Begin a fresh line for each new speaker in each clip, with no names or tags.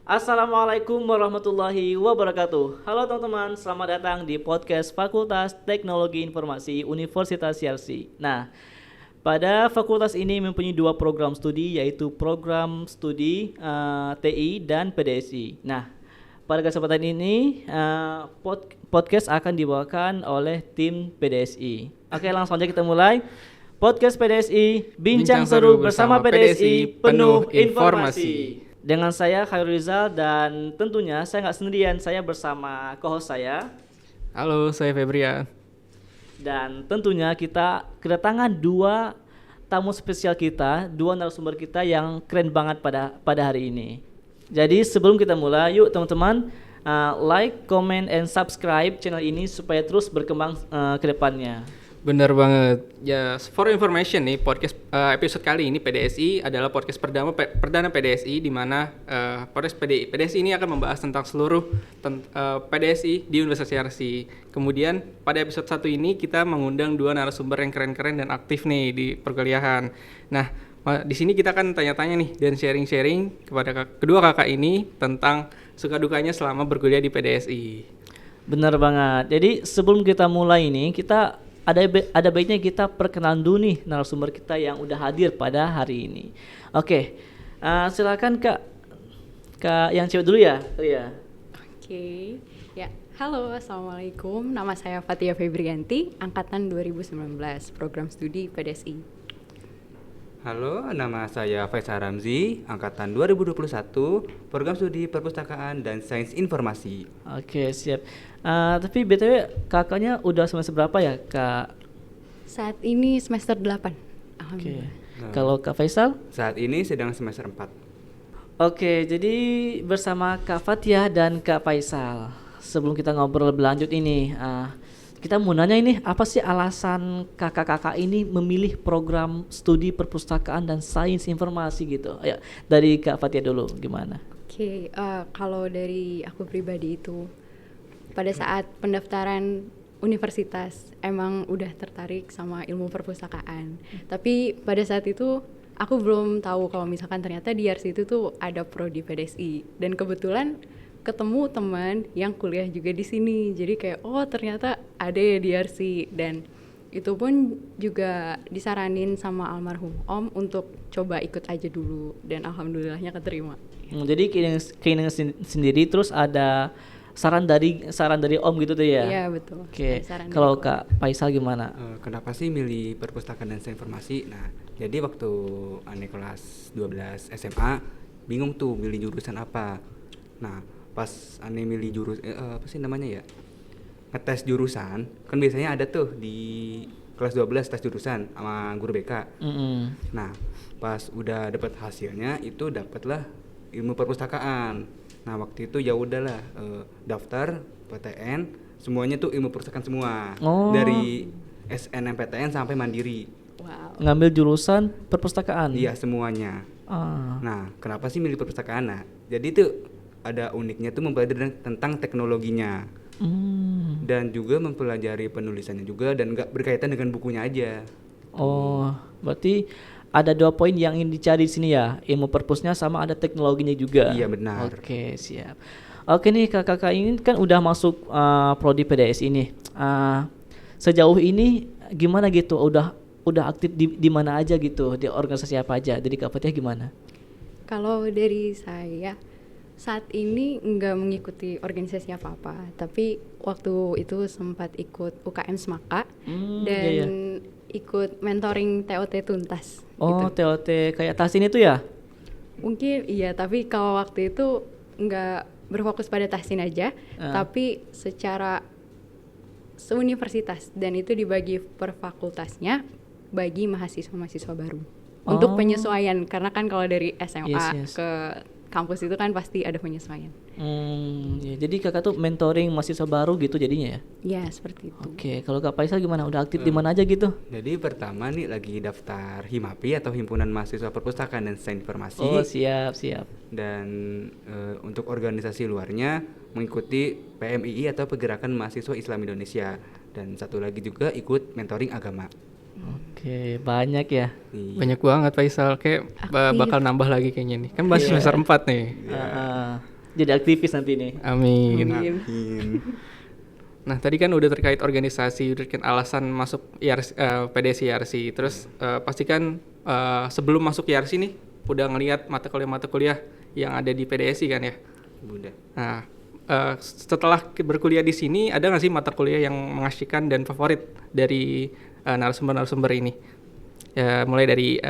Assalamualaikum warahmatullahi wabarakatuh. Halo teman-teman, selamat datang di podcast Fakultas Teknologi Informasi Universitas Yarsi. Nah, pada fakultas ini mempunyai dua program studi, yaitu program studi TI dan PDSI. Nah, pada kesempatan ini podcast akan dibawakan oleh tim PDSI. Oke, langsung aja kita mulai. Podcast PDSI, bincang seru bersama PDSI, penuh informasi. Dengan saya Khairul Rizal, dan tentunya saya nggak sendirian, saya bersama co-host saya.
Halo, saya Febrian.
Dan tentunya kita kedatangan dua tamu spesial kita, dua narasumber kita yang keren banget pada hari ini. Jadi sebelum kita mulai, yuk teman-teman like, comment, and subscribe channel ini supaya terus berkembang ke depannya.
Benar banget. Ya, for information nih, podcast episode kali ini PDSI adalah podcast perdana PDSI, di mana podcast PDSI ini akan membahas tentang seluruh PDSI di Universitas Yarsi. Kemudian pada episode 1 ini kita mengundang dua narasumber yang keren-keren dan aktif nih di perkuliahan. Nah, di sini kita akan tanya-tanya nih dan sharing-sharing kepada kedua kakak ini tentang suka dukanya selama berkuliah di PDSI.
Benar banget. Jadi sebelum kita mulai ini, kita ada baiknya kita perkenalan dulu nih narasumber kita yang udah hadir pada hari ini. Oke, silakan Kak yang cewek dulu ya.
Oke, ya. Halo, assalamualaikum. Nama saya Fatia Febrianti, angkatan 2019, program studi PDSI.
Halo, nama saya Faisal Ramzi, angkatan 2021, program studi Perpustakaan dan Sains Informasi.
Oke, siap. Tapi BTW kakaknya udah semester berapa ya, Kak?
Saat ini semester 8.
Oke. Kalau Kak Faisal?
Saat ini sedang semester 4.
Oke, jadi bersama Kak Fatia dan Kak Faisal, sebelum kita ngobrol lebih lanjut ini, kita mau nanya ini, apa sih alasan kakak-kakak ini memilih program studi perpustakaan dan sains informasi gitu? Ayo, dari Kak Fatia dulu, gimana?
Oke, kalau dari aku pribadi itu, pada saat pendaftaran universitas emang udah tertarik sama ilmu perpustakaan. Tapi pada saat itu aku belum tahu kalau misalkan ternyata di Yarsi itu tuh ada prodi PDSI, dan kebetulan ketemu teman yang kuliah juga di sini. Jadi kayak ternyata ada ya di Yarsi, dan itu pun juga disaranin sama almarhum Om untuk coba ikut aja dulu, dan alhamdulillahnya keterima.
Jadi keinginan sendiri, terus ada saran dari Om gitu tuh ya?
Iya, betul.
Oke. Kalau Kak Faisal gimana?
Kenapa sih milih Perpustakaan dan Sains Informasi? Nah, jadi waktu ane kelas 12 SMA bingung tuh milih jurusan apa. Nah, pas ane milih apa sih namanya ya? Ngetes jurusan, kan biasanya ada tuh di kelas 12 tes jurusan sama guru BK. Nah, pas udah dapat hasilnya itu dapatlah ilmu perpustakaan. Nah, waktu itu ya udahlah daftar PTN, semuanya tuh ilmu perpustakaan semua. Dari SNMPTN sampai mandiri.
Wow.
Ngambil jurusan perpustakaan?
Iya, semuanya. Nah, kenapa sih milih perpustakaan? Nah, jadi tuh ada uniknya tuh mempelajari tentang teknologinya. Dan juga mempelajari penulisannya juga, dan gak berkaitan dengan bukunya aja.
Berarti ada 2 poin yang ingin dicari di sini ya, ilmu perpusnya sama ada teknologinya juga.
Iya, benar.
Oke, siap. Oke nih, kakak ini kan udah masuk prodi PDS ini. Sejauh ini gimana gitu? Udah aktif di mana aja gitu? Di organisasi apa aja? Dari Kak Fatia gimana?
Kalau dari saya, saat ini nggak mengikuti organisasi apa-apa, tapi waktu itu sempat ikut UKM Semaka dan ikut mentoring TOT Tuntas.
Gitu. TOT kayak Tahsin itu ya?
Mungkin iya, tapi kalau waktu itu nggak berfokus pada Tahsin aja, tapi secara seuniversitas, dan itu dibagi per fakultasnya bagi mahasiswa-mahasiswa baru untuk penyesuaian, karena kan kalau dari SMA ke kampus itu kan pasti ada penyesuaian.
Ya, jadi kakak tuh mentoring mahasiswa baru gitu jadinya ya?
Ya, seperti itu.
Oke, kalau Kak Faisal gimana? Udah aktif di mana aja gitu?
Jadi pertama nih lagi daftar HIMAPI atau Himpunan Mahasiswa Perpustakaan dan Sains Informasi.
Oh, siap.
Dan untuk organisasi luarnya mengikuti PMII atau Pergerakan Mahasiswa Islam Indonesia, dan satu lagi juga ikut mentoring agama.
Oke, banyak ya.
Iya.
Banyak banget Faisal, kayak
Aktif.
bakal nambah lagi kayaknya nih. Kan masih semester 4 nih.
Jadi aktivis nanti nih.
Amin.
Amin.
Nah, tadi kan udah terkait organisasi, udah kan alasan masuk IRC, PDS IRC. Terus pastikan sebelum masuk IRC nih udah ngelihat mata kuliah yang ada di PDSI kan ya.
Udah.
Nah, setelah berkuliah di sini ada nggak sih mata kuliah yang mengasyikkan dan favorit dari narasumber-narasumber ini? Ya, mulai dari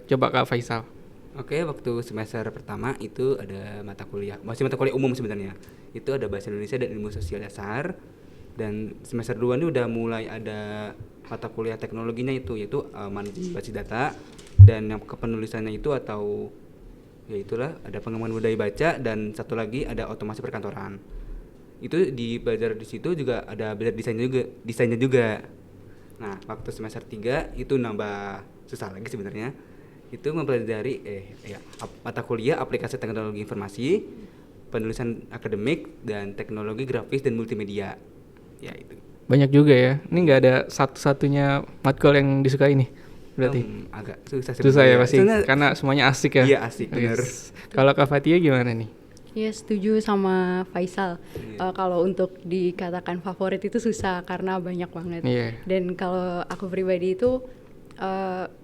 coba Kak Faisal.
Oke, waktu semester pertama itu ada mata kuliah, masih mata kuliah umum sebenarnya. Itu ada bahasa Indonesia dan ilmu sosial dasar. Dan semester 2 ini udah mulai ada mata kuliah teknologinya itu, yaitu manajemen basis data, dan yang kepenulisannya itu atau ya itulah ada pengembangan budaya baca, dan satu lagi ada otomasi perkantoran. Itu belajar di situ juga ada belajar desainnya juga. Nah, waktu semester 3 itu nambah susah lagi sebenarnya. Itu mempelajari mata kuliah aplikasi teknologi informasi, penulisan akademik, dan teknologi grafis dan multimedia. Ya itu.
Banyak juga ya. Ini nggak ada satu-satunya matkul yang disukai nih. Berarti
Agak susah
susah ya
sebenarnya.
pasti karena semuanya asik ya.
Iya, asik, bener.
Yes. Kalau Kak Fatia gimana nih?
Ya setuju sama Faisal.
Iya.
Kalau untuk dikatakan favorit itu susah karena banyak banget.
Iya.
Dan kalau aku pribadi itu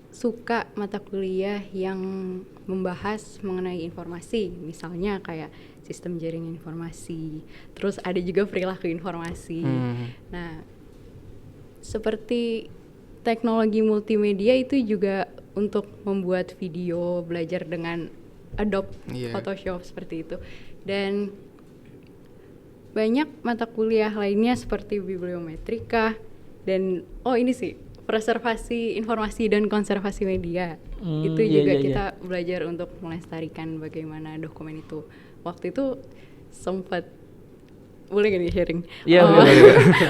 suka mata kuliah yang membahas mengenai informasi, misalnya kayak sistem jaringan informasi. Terus ada juga perilaku informasi. Nah, seperti teknologi multimedia itu juga untuk membuat video, belajar dengan Adobe Photoshop seperti itu. Dan banyak mata kuliah lainnya seperti bibliometrika dan ini sih preservasi informasi dan konservasi media. Itu juga kita belajar untuk melestarikan bagaimana dokumen itu. Waktu itu sempat boleh gak nih sharing?
Iya, boleh.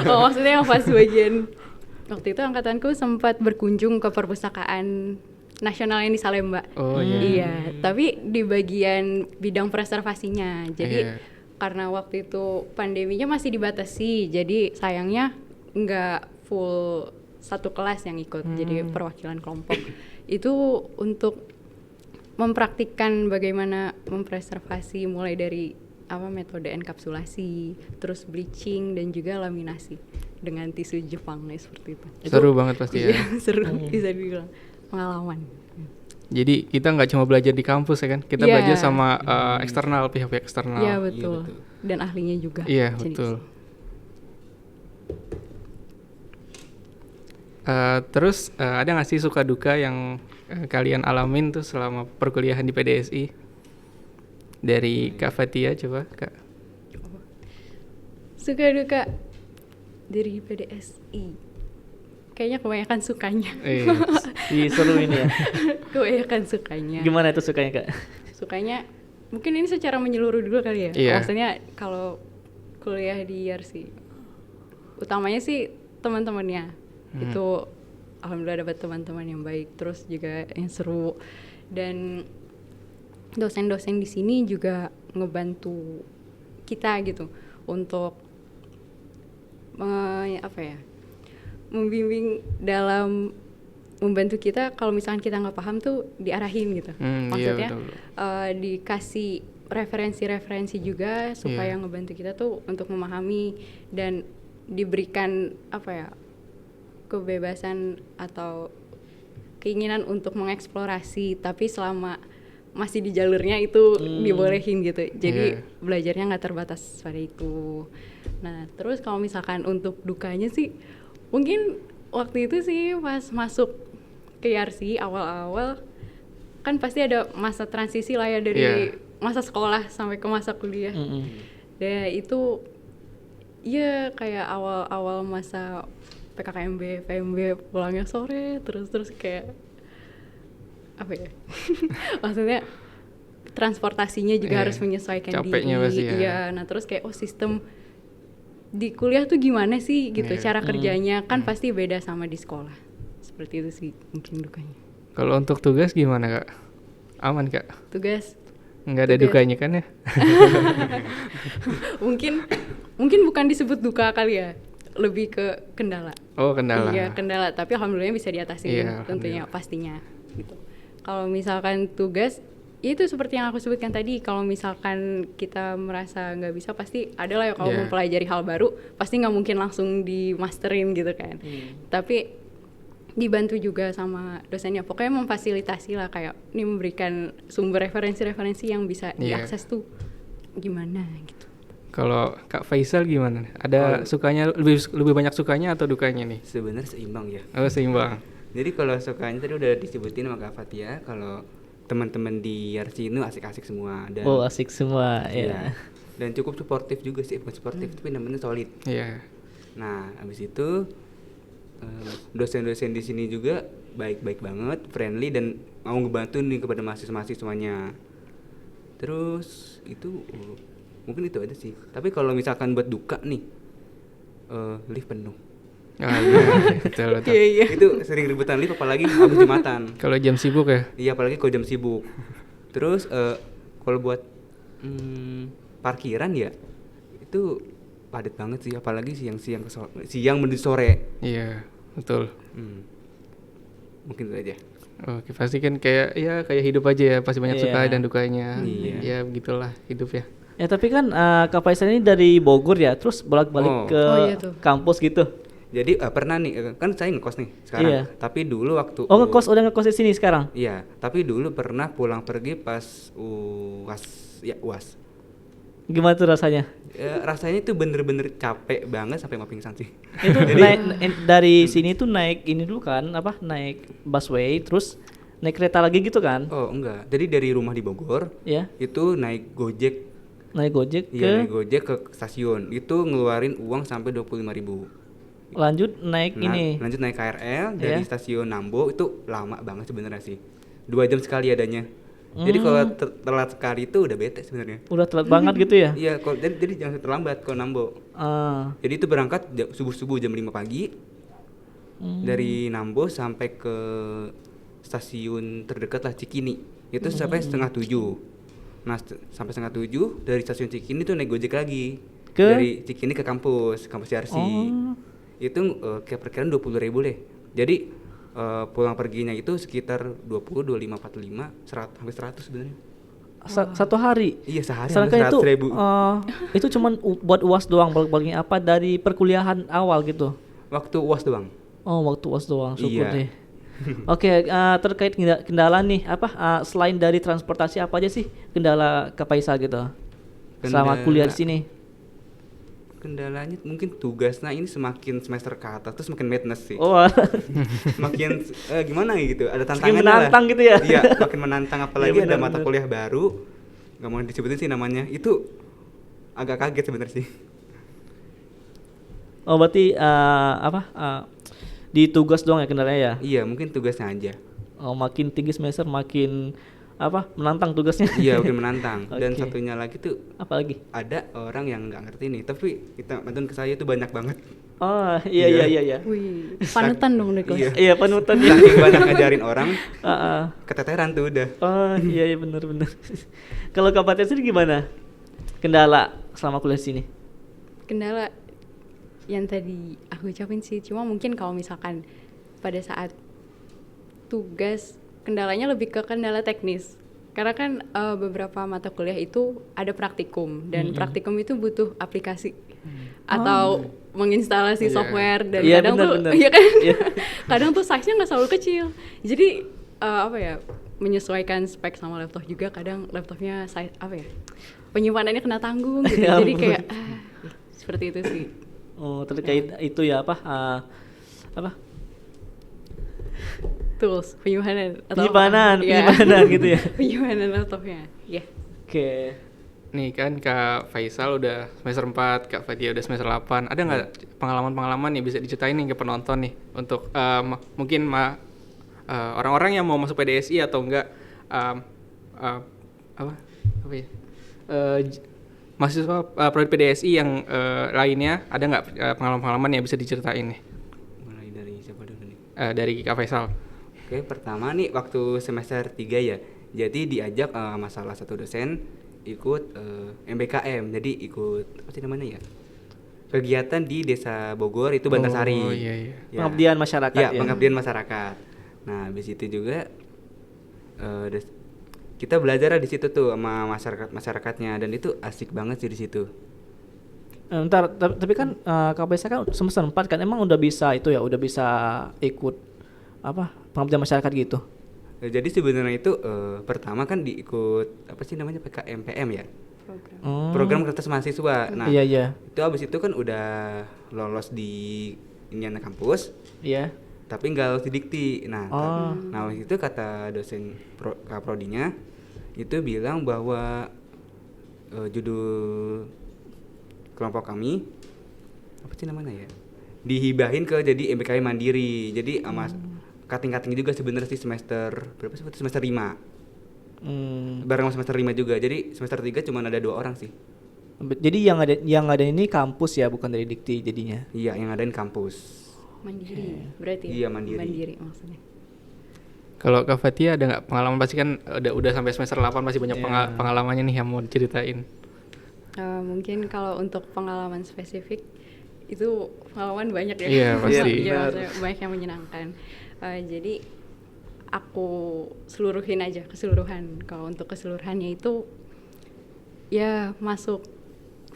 Maksudnya yang pas bagian waktu itu angkatanku sempat berkunjung ke perpustakaan nasional yang di Salemba. Iya, tapi di bagian bidang preservasinya. Jadi karena waktu itu pandeminya masih dibatasi, jadi sayangnya nggak full satu kelas yang ikut, jadi perwakilan kelompok. Itu untuk mempraktikkan bagaimana mempreservasi mulai dari metode enkapsulasi, terus bleaching dan juga laminasi dengan tisu Jepang seperti itu.
Seru banget pasti ya.
Seru, bisa dibilang pengalaman.
Jadi kita nggak cuma belajar di kampus ya kan, kita belajar sama eksternal, pihak-pihak eksternal.
Iya betul. Dan ahlinya juga.
Iya betul. Terus ada nggak sih suka duka yang kalian alamin tuh selama perkuliahan di PDSI? Dari Kak Fatia coba Kak.
Suka duka dari PDSI. Kayaknya kebanyakan sukanya.
Seru ini ya.
Kebanyakan sukanya.
Gimana itu sukanya Kak?
Sukanya mungkin ini secara menyeluruh dulu kali ya.
Iya.
Maksudnya kalau kuliah di IRC utamanya sih teman-temannya. Itu alhamdulillah dapat teman-teman yang baik, terus juga yang seru, dan dosen-dosen di sini juga ngebantu kita gitu untuk membimbing dalam membantu kita kalau misalkan kita nggak paham tuh diarahin gitu. Maksudnya dikasih referensi-referensi juga supaya ngebantu kita tuh untuk memahami dan diberikan kebebasan atau keinginan untuk mengeksplorasi, tapi selama masih di jalurnya itu dibolehin gitu. Jadi belajarnya nggak terbatas pada itu. Nah, terus kalau misalkan untuk dukanya sih, mungkin waktu itu sih pas masuk ke IRC awal-awal kan pasti ada masa transisi lah ya dari masa sekolah sampai ke masa kuliah. Dan itu ya kayak awal-awal masa PKKMB, PMB pulangnya sore, terus kayak maksudnya transportasinya juga harus menyesuaikan
capeknya
diri.
Pasti ya.
Iya, nah terus kayak sistem di kuliah tuh gimana sih gitu, cara kerjanya kan pasti beda sama di sekolah. Seperti itu sih mungkin dukanya.
Kalau untuk tugas gimana Kak? Aman Kak?
Tugas
nggak ada dukanya kan ya?
mungkin bukan disebut duka kali ya, lebih ke kendala.
Oh, kendala.
Iya, kendala, tapi alhamdulillah bisa diatasi
Iya,
tentunya pastinya gitu. Kalau misalkan tugas itu seperti yang aku sebutkan tadi, kalau misalkan kita merasa nggak bisa, pasti ada lah ya kalau
Iya.
mempelajari hal baru pasti nggak mungkin langsung dimasterin gitu kan. Tapi dibantu juga sama dosennya, pokoknya memfasilitasi lah, kayak ini memberikan sumber referensi-referensi yang bisa
Iya.
diakses tuh gimana gitu.
Kalau Kak Faisal gimana? Ada sukanya lebih banyak sukanya atau dukanya nih?
Sebenarnya seimbang ya.
Oh, seimbang.
Jadi kalau sukanya tadi udah disebutin sama Kak Fatia, kalau teman-teman di RC ini asik-asik semua dan
Oh, asik semua
iya.
ya.
Dan cukup suportif juga sih, bukan suportif tapi namanya solid.
Iya.
Nah, habis itu dosen-dosen di sini juga baik-baik banget, friendly dan mau ngebantu nih kepada mahasiswa-mahasiswanya. Terus itu mungkin itu aja sih. Tapi kalau misalkan buat duka nih, lift penuh.
Ah, iya, betul, betul.
Itu sering rebutan lift apalagi habis Jumatan.
Kalau jam sibuk ya?
Iya, apalagi kalau jam sibuk. Terus kalau buat parkiran ya itu padat banget sih, apalagi siang menuju sore.
Iya, betul.
Mungkin itu aja.
Oke, pasti kan kayak hidup aja ya, pasti banyak
Iya.
suka dan dukanya.
Iya.
Ya begitulah hidup ya.
Ya tapi kan Kak Faisal ini dari Bogor ya, terus bolak-balik ke
Oh, iya tuh.
kampus gitu.
Jadi pernah nih, kan saya ngekos nih sekarang.
Iya.
Tapi dulu waktu
Oh, udah ngekos di sini sekarang?
Iya, tapi dulu pernah pulang pergi pas UAS.
Gimana tuh rasanya?
Rasanya tuh bener-bener capek banget sampai mau pingsan sih.
Itu dari sini tuh naik ini dulu kan, naik busway, terus naik kereta lagi gitu kan?
Oh enggak, jadi dari rumah di Bogor
Ya,
itu naik Gojek.
naik Gojek
Iya, naik
ke
Gojek ke stasiun. Itu ngeluarin uang sampai 25.000.
lanjut naik ini.
Lanjut naik KRL dari
Iya.
stasiun Nambo, itu lama banget sebenarnya sih. 2 jam sekali adanya. Jadi kalau telat sekali itu udah bete sebenarnya.
Udah telat banget gitu ya?
Iya, jadi jangan terlambat kalau Nambo.
Ah,
Jadi itu berangkat subuh-subuh jam 5 pagi. Dari Nambo sampai ke stasiun terdekat lah, Cikini. Itu sampai setengah 7. Nah, sampai setengah 7 dari stasiun Cikini tuh naik Gojek lagi. Dari Cikini ke kampus RC.
Oh.
Itu kayak perkiraan 20.000 deh. Jadi pulang perginya itu sekitar 20, 25, 45, 100, hampir 100 sebenarnya.
Satu hari.
Iya, sehari
Sedangkan
hampir
itu
100.000.
itu cuman buat UAS doang, balik-baliknya apa dari perkuliahan awal gitu?
Waktu UAS doang.
Oh, waktu UAS doang, syukur
Iya.
deh. Oke, terkait kendala nih, selain dari transportasi apa aja sih kendala Kak Faisal gitu? Selama kuliah di sini.
Kendalanya mungkin tugasnya ini semakin semester ke atas tuh semakin madness sih.
Oh,
Makin gimana gitu, ada
semakin
tantangannya
menantang
lah.
gitu ya?
Iya, makin menantang, apalagi
Iya,
ada
benar,
mata
benar.
kuliah baru, nggak mau disebutin sih namanya. Itu agak kaget sebenarnya sih.
Oh, berarti di tugas doang ya kendalanya ya?
Iya, mungkin tugasnya aja.
Oh, makin tinggi semester makin menantang tugasnya.
Iya, makin menantang. Dan
Oke.
satunya lagi tuh
Apalagi?
ada orang yang nggak ngerti nih, tapi kita bantuan ke saya tuh banyak banget.
Oh, iya.
Wih, panutan dong deh, Kos.
Iya.
Iya, panutan ya.
Saking banyak ngajarin orang,
Ah.
keteteran tuh udah.
Oh, iya benar. Kalau Kak Fatia sendiri gimana? Kendala selama kuliah di sini?
Kendala yang tadi aku ucapin sih, cuma mungkin kalau misalkan pada saat tugas, kendalanya lebih ke kendala teknis. Karena kan beberapa mata kuliah itu ada praktikum, dan praktikum itu butuh aplikasi atau menginstalasi
Iya.
software, dan
Iya,
kadang
benar.
tuh iya kan
Iya.
kadang tuh size-nya nggak selalu kecil. Jadi menyesuaikan spek sama laptop juga, kadang laptopnya size penyimpanannya kena tanggung gitu.
Ya
Jadi
ampun.
kayak seperti itu sih.
Oh, terkait itu ya
Tools penyimpanan
penyimpanan gitu ya.
penyimpanan laptopnya ya.
Oke.
Nih kan Kak Faisal udah semester 4, Kak Fatia udah semester 8. Ada nggak pengalaman-pengalaman nih bisa diceritain nih ke penonton nih untuk mungkin orang-orang yang mau masuk PDSI atau enggak mahasiswa prodi PDSI yang lainnya, ada nggak pengalaman-pengalaman yang bisa diceritain nih
Mulai dari siapa dulu nih?
dari Kak Faisal?
Oke, pertama nih waktu semester 3 ya. Jadi diajak salah satu dosen ikut MBKM. Jadi ikut apa sih namanya ya? kegiatan di Desa Bogor itu Bantarsari.
Oh iya iya.
Ya.
Pengabdian masyarakat
Ya,
ya.
pengabdian masyarakat. Nah, habis itu juga kita belajar di situ tuh sama masyarakatnya, dan itu asik banget sih di situ.
Ntar, tapi kan KPSA kan semester 4 kan emang udah bisa itu ya, udah bisa ikut apa pengabdian masyarakat gitu.
Jadi sebenarnya itu pertama kan diikut apa sih namanya PKMPM ya, program kertas mahasiswa. Nah,
Iya.
itu habis itu kan udah lolos di inian kampus,
Iya.
tapi nggak lolos di dikti. Nah,
Oh.
nah waktu itu kata dosen kaprodinya itu bilang bahwa judul kelompok kami apa sih namanya ya, dihibahin ke jadi MBKI mandiri. Jadi sama cutting juga sebenarnya sih semester berapa sih, semester 5 bareng sama semester 5 juga. Jadi semester 3 cuma ada 2 orang sih.
Jadi yang ada ini kampus ya, bukan dari dikti jadinya.
Iya, yang ngadain kampus.
Mandiri berarti ya?
Iya, mandiri.
Mandiri maksudnya.
Kalau Kak Fatia ada nggak pengalaman, pasti kan udah sampai semester 8 pasti banyak
Iya.
pengalamannya nih yang mau diceritain.
Mungkin kalau untuk pengalaman spesifik itu pengalaman banyak ya.
Iya, pasti.
Iya, maksudnya banyak yang menyenangkan. Jadi aku seluruhin aja keseluruhan. Kalau untuk keseluruhannya itu ya masuk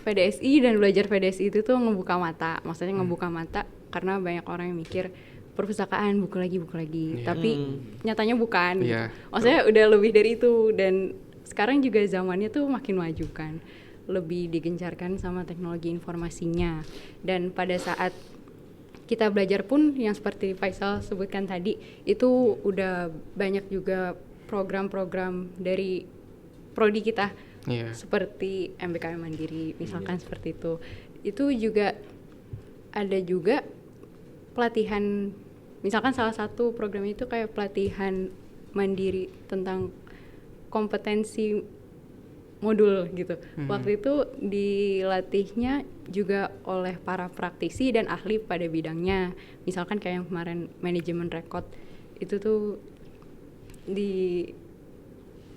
PDSI dan belajar PDSI itu tuh ngebuka mata. Maksudnya ngebuka mata karena banyak orang yang mikir perpustakaan buku lagi.
Iya.
Tapi nyatanya bukan.
Iya.
Gitu. Maksudnya udah lebih dari itu, dan sekarang juga zamannya tuh makin maju kan. Lebih digencarkan sama teknologi informasinya. Dan pada saat kita belajar pun yang seperti Faisal sebutkan tadi, itu udah banyak juga program-program dari prodi kita.
Iya.
Seperti MBKI Mandiri misalkan seperti itu. Itu juga ada juga pelatihan, misalkan salah satu program itu kayak pelatihan mandiri tentang kompetensi modul gitu. Waktu itu dilatihnya juga oleh para praktisi dan ahli pada bidangnya. Misalkan kayak yang kemarin manajemen rekod itu tuh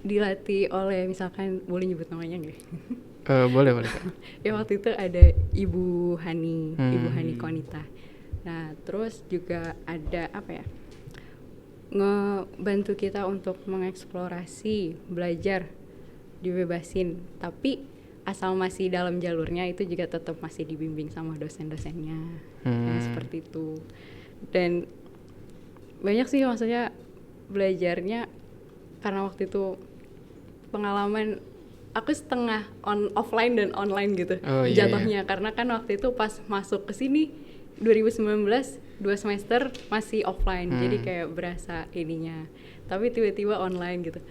dilatih oleh, misalkan boleh nyebut namanya nggak?
Boleh Kak.
Ya waktu itu ada Ibu Hani Konita. Nah terus juga ada apa ya, ngebantu kita untuk mengeksplorasi, belajar, dibebasin, tapi asal masih dalam jalurnya itu juga tetap masih dibimbing sama dosen-dosennya. Nah, seperti itu. Dan banyak sih maksudnya belajarnya, karena waktu itu pengalaman aku setengah offline dan online gitu.
Oh, iya,
jatuhnya. Karena kan waktu itu pas masuk ke sini 2019 2 semester masih offline, jadi kayak berasa ininya, tapi tiba-tiba online gitu.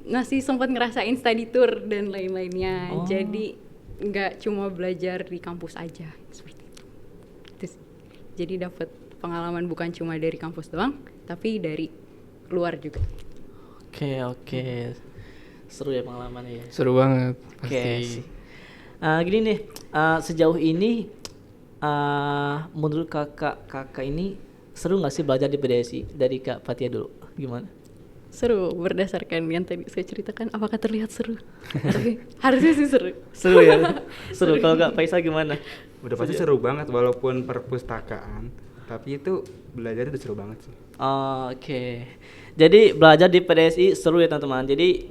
Masih sempat ngerasain study tour dan lain-lainnya. Jadi nggak cuma belajar di kampus aja seperti itu. Jadi dapat pengalaman bukan cuma dari kampus doang, tapi dari luar juga.
Oke. Seru ya pengalamannya ya.
Seru banget
Oke.
pasti.
Gini nih, sejauh ini menurut kakak ini seru nggak sih belajar di PDSI? Dari Kak Fatia dulu, gimana?
Seru, berdasarkan yang tadi saya ceritakan. Apakah terlihat seru? Tapi harusnya sih seru.
Seru ya. Seru. Kalau Kak Faisal gimana?
Udah pasti seru banget walaupun perpustakaan, tapi itu belajar itu seru banget sih.
Oke. Jadi belajar di PDSI seru ya teman-teman. Jadi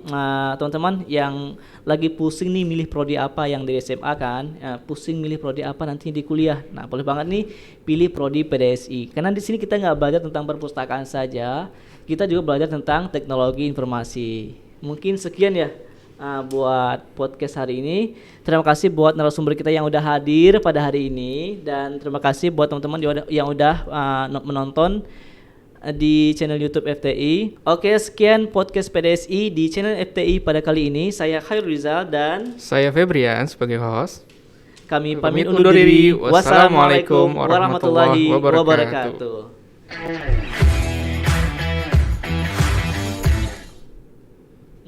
teman-teman yang lagi pusing nih milih prodi apa yang dari SMA kan, pusing milih prodi apa nanti di kuliah. Nah boleh banget nih pilih prodi PDSI. Karena di sini kita nggak belajar tentang perpustakaan saja, kita juga belajar tentang teknologi informasi. Mungkin sekian ya buat podcast hari ini. Terima kasih buat narasumber kita yang udah hadir pada hari ini, dan terima kasih buat teman-teman yang udah menonton di channel YouTube FTI. Oke, sekian podcast PDSI di channel FTI pada kali ini. Saya Khairul Rizal dan
Saya Febrian sebagai host.
kami pamit undur diri. Wassalamualaikum warahmatullahi wabarakatuh.